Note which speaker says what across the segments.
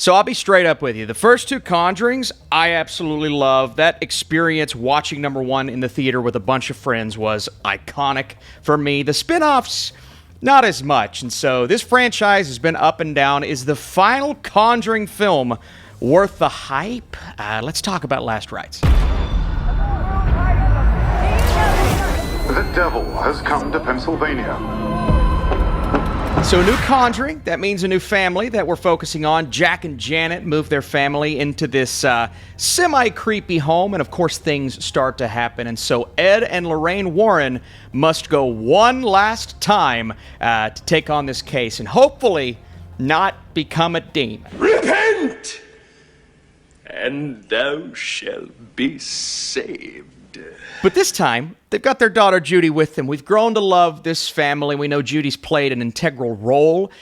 Speaker 1: So I'll be straight up with you. The first two Conjurings, I absolutely love. That experience watching number one in the theater with a bunch of friends was iconic for me. The spin-offs, not as much. And so this franchise has been up and down. Is the final Conjuring film worth the hype? Let's talk about Last Rites.
Speaker 2: The devil has come to Pennsylvania.
Speaker 1: So, new Conjuring, that means a new family that we're focusing on. Jack and Janet move their family into this semi-creepy home, and of course things start to happen. And so Ed and Lorraine Warren must go one last time to take on this case and hopefully not become a demon.
Speaker 3: Repent, and thou shalt be saved.
Speaker 1: But this time, they've got their daughter Judy with them. We've grown to love this family. We know Judy's played an integral role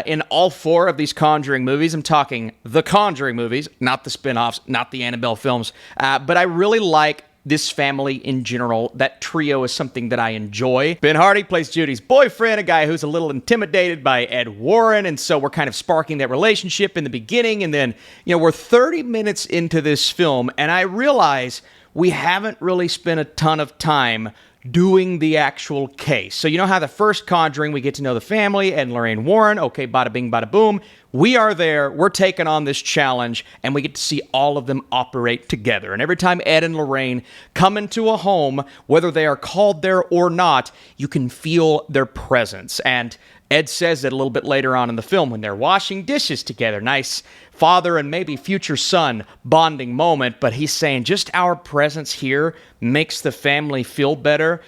Speaker 1: in all four of these Conjuring movies. I'm talking the Conjuring movies, not the spin-offs, not the Annabelle films. But I really like this family in general. That trio is something that I enjoy. Ben Hardy plays Judy's boyfriend, a guy who's a little intimidated by Ed Warren, and so we're kind of sparking that relationship in the beginning, and then, we're 30 minutes into this film, and I realize we haven't really spent a ton of time doing the actual case. So you know how the first Conjuring, we get to know the family, Ed and Lorraine Warren, okay, bada bing, bada boom. We are there, we're taking on this challenge, and we get to see all of them operate together. And every time Ed and Lorraine come into a home, whether they are called there or not, you can feel their presence. And Ed says it a little bit later on in the film when they're washing dishes together. Nice father and maybe future son bonding moment, but he's saying just our presence here makes the family feel better.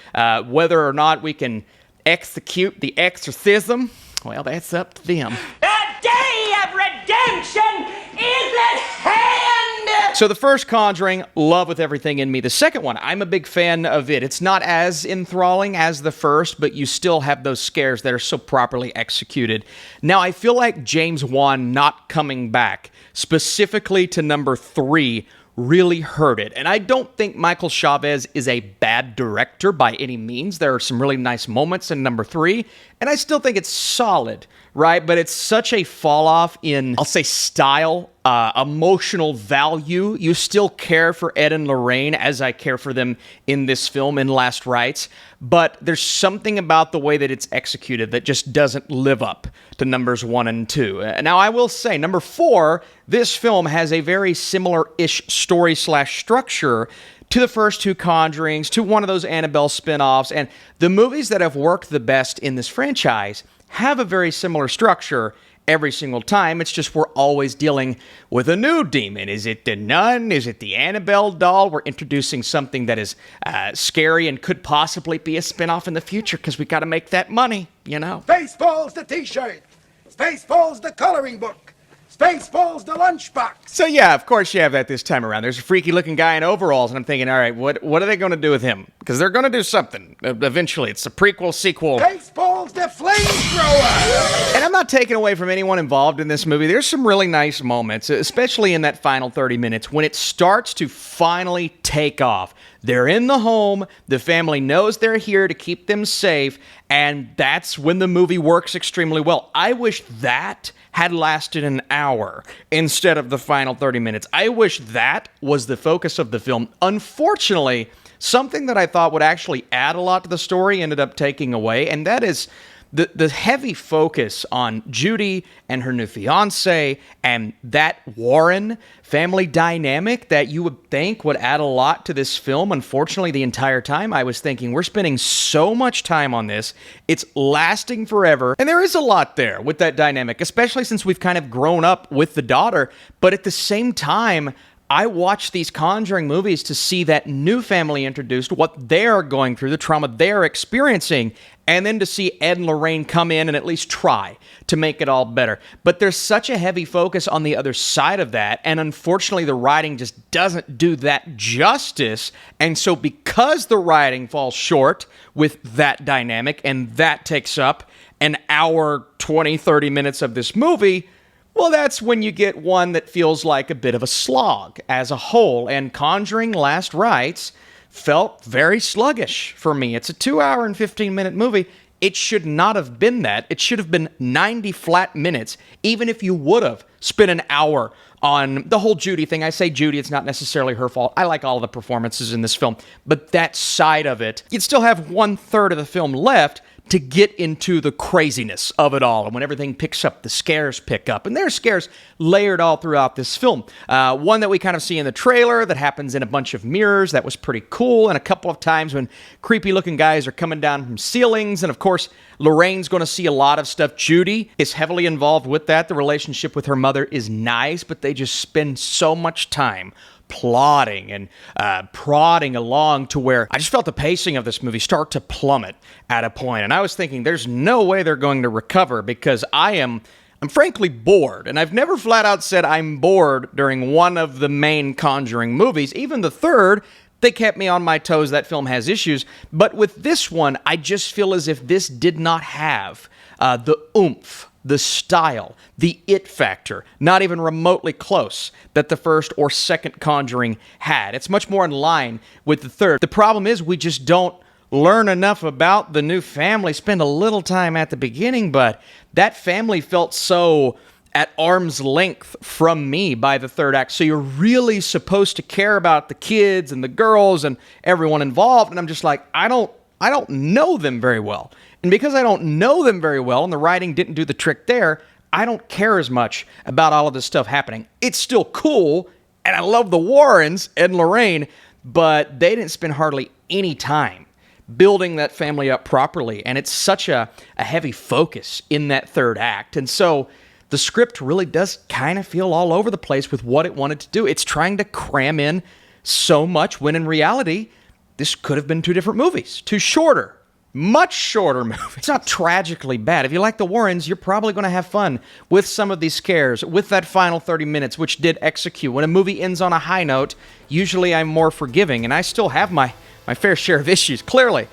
Speaker 1: Whether or not we can execute the exorcism, well, that's up to them.
Speaker 4: The day of redemption is at hand!
Speaker 1: So the first Conjuring, love with everything in me. The second one, I'm a big fan of it. It's not as enthralling as the first, but you still have those scares that are so properly executed. Now, I feel like James Wan not coming back, specifically to number 3, really hurt it. And I don't think Michael Chavez is a bad director by any means. There are some really nice moments in number 3, and I still think it's solid, right? But it's such a fall off in, I'll say, style, emotional value. You still care for Ed and Lorraine as I care for them in this film, in Last Rites, but there's something about the way that it's executed that just doesn't live up to numbers 1 and 2. Now, I will say, number 4, this film has a very similar-ish story/structure to the first two Conjurings, to one of those Annabelle spin-offs, and the movies that have worked the best in this franchise have a very similar structure every single time. It's just we're always dealing with a new demon. Is it the nun? Is it the Annabelle doll? We're introducing something that is scary and could possibly be a spin-off in the future because we got to make that money,
Speaker 5: Spaceballs the t-shirt. Spaceballs the coloring book. Spaceballs the lunchbox.
Speaker 1: So yeah, of course you have that this time around. There's a freaky-looking guy in overalls, and I'm thinking, all right, what are they going to do with him? Because they're going to do something. Eventually, it's a prequel, sequel.
Speaker 5: Spaceballs the flamethrower.
Speaker 1: And I'm not taking away from anyone involved in this movie. There's some really nice moments, especially in that final 30 minutes when it starts to finally take off. They're in the home, the family knows they're here to keep them safe, and that's when the movie works extremely well. I wish that had lasted an hour instead of the final 30 minutes. I wish that was the focus of the film. Unfortunately, something that I thought would actually add a lot to the story ended up taking away, and that is the heavy focus on Judy and her new fiancé and that Warren family dynamic that you would think would add a lot to this film. Unfortunately, the entire time I was thinking, we're spending so much time on this. It's lasting forever. And there is a lot there with that dynamic, especially since we've kind of grown up with the daughter. But at the same time, I watch these Conjuring movies to see that new family introduced, what they're going through, the trauma they're experiencing, and then to see Ed and Lorraine come in and at least try to make it all better. But there's such a heavy focus on the other side of that, and unfortunately the writing just doesn't do that justice. And so because the writing falls short with that dynamic, and that takes up an hour, 20, 30 minutes of this movie, well, that's when you get one that feels like a bit of a slog as a whole, and Conjuring Last Rites felt very sluggish for me. It's a 2 hour and 15 minute movie. It should not have been that. It should have been 90 flat minutes, even if you would have spent an hour on the whole Judy thing. I say Judy, it's not necessarily her fault. I like all the performances in this film, but that side of it, you'd still have 1/3 of the film left to get into the craziness of it all. And when everything picks up, the scares pick up. And there's scares layered all throughout this film. One that we kind of see in the trailer that happens in a bunch of mirrors. That was pretty cool. And a couple of times when creepy looking guys are coming down from ceilings. And of course, Lorraine's going to see a lot of stuff. Judy is heavily involved with that. The relationship with her mother is nice, but they just spend so much time plotting and prodding along to where I just felt the pacing of this movie start to plummet at a point. And I was thinking, there's no way they're going to recover, because I'm frankly bored. And I've never flat out said I'm bored during one of the main Conjuring movies. Even the third, they kept me on my toes. That film has issues. But with this one, I just feel as if this did not have the oomph, the style, the it factor, not even remotely close, that the first or second Conjuring had. It's much more in line with the third. The problem is we just don't learn enough about the new family. Spend a little time at the beginning, but that family felt so at arm's length from me by the third act. So you're really supposed to care about the kids and the girls and everyone involved. And I'm just like, I don't know them very well. And because I don't know them very well, and the writing didn't do the trick there, I don't care as much about all of this stuff happening. It's still cool, and I love the Warrens and Lorraine, but they didn't spend hardly any time building that family up properly, and it's such a heavy focus in that third act. And so the script really does kind of feel all over the place with what it wanted to do. It's trying to cram in so much, when in reality, this could have been two different movies, two shorter, much shorter movies. It's not tragically bad. If you like the Warrens, you're probably going to have fun with some of these scares, with that final 30 minutes, which did execute. When a movie ends on a high note, usually I'm more forgiving, and I still have my fair share of issues, clearly,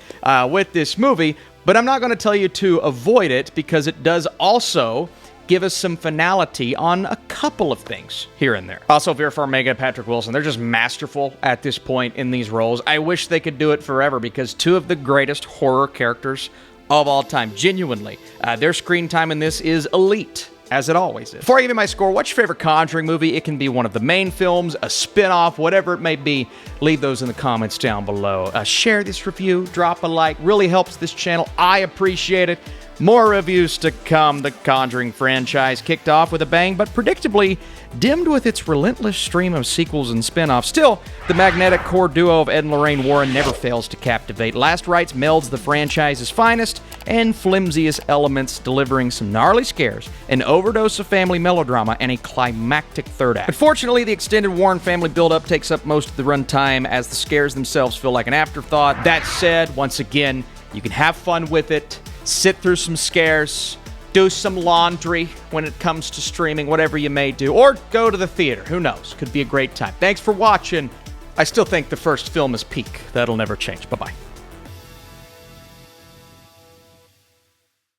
Speaker 1: with this movie, but I'm not going to tell you to avoid it, because it does also give us some finality on a couple of things here and there. Also, Vera Farmiga and Patrick Wilson, they're just masterful at this point in these roles. I wish they could do it forever, because two of the greatest horror characters of all time, genuinely, their screen time in this is elite, as it always is. Before I give you my score, what's your favorite Conjuring movie? It can be one of the main films, a spin-off, whatever it may be. Leave those in the comments down below. Share this review, drop a like, really helps this channel. I appreciate it. More reviews to come. The Conjuring franchise kicked off with a bang, but predictably dimmed with its relentless stream of sequels and spin-offs. Still, the magnetic core duo of Ed and Lorraine Warren never fails to captivate. Last Rites melds the franchise's finest and flimsiest elements, delivering some gnarly scares, an overdose of family melodrama, and a climactic third act. Unfortunately, the extended Warren family build-up takes up most of the runtime, as the scares themselves feel like an afterthought. That said, once again, you can have fun with it, sit through some scares, do some laundry when it comes to streaming, whatever you may do, or go to the theater. Who knows? Could be a great time. Thanks for watching. I still think the first film is peak. That'll never change. Bye-bye.